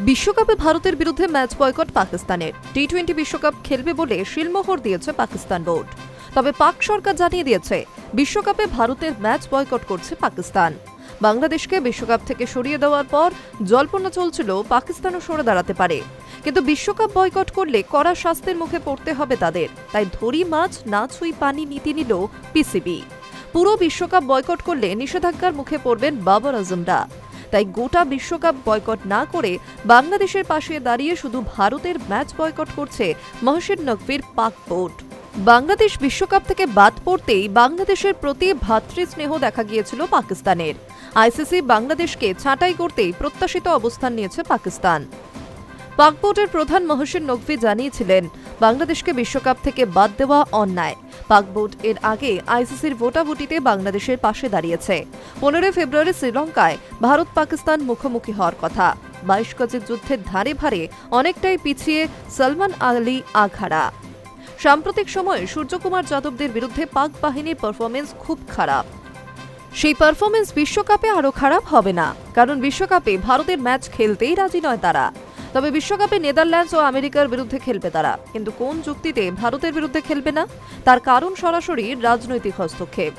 বিশ্বকাপে ভারতের বিরুদ্ধে ম্যাচ বয়কট পাকিস্তানের। টি-20 বিশ্বকাপ খেলবে বলে শিলমোহর দিয়েছে পাকিস্তান বোর্ড। তবে পাক সরকার জানিয়ে দিয়েছে বিশ্বকাপে ভারতের ম্যাচ বয়কট করছে পাকিস্তান। বাংলাদেশকে বিশ্বকাপ থেকে সরিয়ে দেওয়ার পর জল্পনা চলছিল পাকিস্তানও সরে দাঁড়াতে পারে, কিন্তু বিশ্বকাপ বয়কট করলে কড়া শাস্তির মুখে পড়তে হবে তাদের। তাই ধরি মাছ না ছুঁই পানি নীতি নিল পিসিবি। পুরো বিশ্বকাপ বয়কট করলে নিষেধাজ্ঞার মুখে পড়বেন বাবর আজমরা। তাই গোটা বিশ্বকাপ বয়কট না করে বাংলাদেশের পাশে দাঁড়িয়ে শুধু ভারতের ম্যাচ বয়কট করছে মহসিন নকভির পাক বোর্ড। বাংলাদেশ বিশ্বকাপ থেকে বাদ পড়তেই বাংলাদেশের প্রতি ভ্রাতৃস্নেহ দেখা গিয়েছিল পাকিস্তানের। আইসিসি বাংলাদেশকে ছাঁটাই করতেই প্রত্যাশিত অবস্থান নিয়েছে পাকিস্তান। পাক বোর্ডের প্রধান মহসিন নকভি জানিয়েছিলেন, বাংলাদেশকে বিশ্বকাপ থেকে বাদ দেওয়া অন্যায়। পাক বোর্ড এর আগে আইসিসির ভোটাভুটিতে বাংলাদেশের পাশে দাঁড়িয়েছে। 15 ফেব্রুয়ারি শ্রীলঙ্কায় ভারত পাকিস্তান মুখোমুখি হওয়ার কথা। 22 গজের যুদ্ধের ধারে ভারে অনেকটাই পিছিয়ে সলমান আলী আঘাড়া। সাম্প্রতিক সময়ে সূর্যকুমার যাদবদের বিরুদ্ধে পাক বাহিনীর পারফরমেন্স খুব খারাপ। সেই পারফরমেন্স বিশ্বকাপে আরও খারাপ হবে না, কারণ বিশ্বকাপে ভারতের ম্যাচ খেলতেই রাজি নয় তারা। তবে বিশ্বকাপে নেদারল্যান্ডস ও আমেরিকার বিরুদ্ধে খেলবে তারা, কিন্তু কোন যুক্তিতে ভারতের বিরুদ্ধে খেলবে না তার কারণ সরাসরি রাজনৈতিক হস্তক্ষেপ।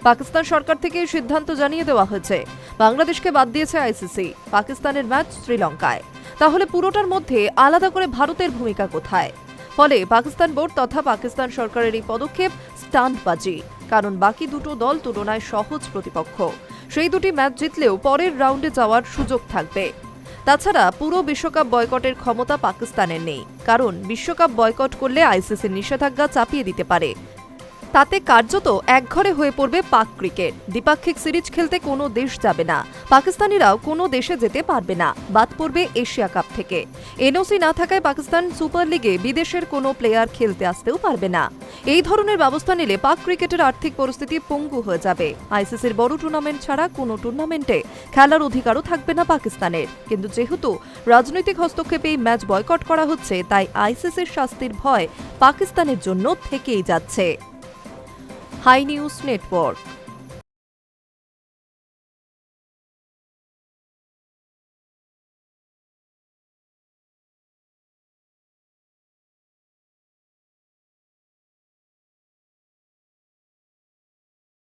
পাকিস্তান সরকার থেকে সিদ্ধান্ত জানিয়ে দেওয়া হয়েছে, বাংলাদেশকে বাদ দিয়েছে আইসিসি, পাকিস্তানের ম্যাচ শ্রীলঙ্কায়। তাহলে পুরোটার মধ্যে আলাদা করে ভারতের ভূমিকা কোথায়? ফলে পাকিস্তান বোর্ড তথা পাকিস্তান সরকারের এই পদক্ষেপ স্টান্টবাজি, কারণ বাকি দুটো দল তুলনায় সহজ প্রতিপক্ষ। সেই দুটি ম্যাচ জিতলেও পরের রাউন্ডে যাওয়ার সুযোগ থাকবে। তাছাড়া পুরো বিশ্বকাপ বয়কটের ক্ষমতা পাকিস্তানের নেই, কারণ বিশ্বকাপ বয়কট করলে আইসিসির নিষেধাজ্ঞা চাপিয়ে দিতে পারে। তাতে কার্যত একঘরে হয়ে পড়বে পাক ক্রিকেট। দ্বিপাক্ষিক সিরিজ খেলতে কোনো দেশ যাবে না, পাকিস্তানিরাও কোনো দেশে যেতে পারবে না, বাদ পড়বে এশিয়া কাপ থেকে। এনওসি না থাকায় পাকিস্তান সুপার লিগে বিদেশের কোনো প্লেয়ার খেলতে আসতেও পারবে না। এই ধরনের ব্যবস্থা নিলে পাক ক্রিকেটের আর্থিক পরিস্থিতি পঙ্গু হয়ে যাবে। আইসিসির বড় টুর্নামেন্ট ছাড়া কোনো টুর্নামেন্টে খেলার অধিকারও থাকবে না পাকিস্তানের। কিন্তু যেহেতু রাজনৈতিক হস্তক্ষেপে এই ম্যাচ বয়কট করা হচ্ছে, তাই আইসিসির শাস্তির ভয় পাকিস্তানের জন্য থেকেই যাচ্ছে। Hi news network.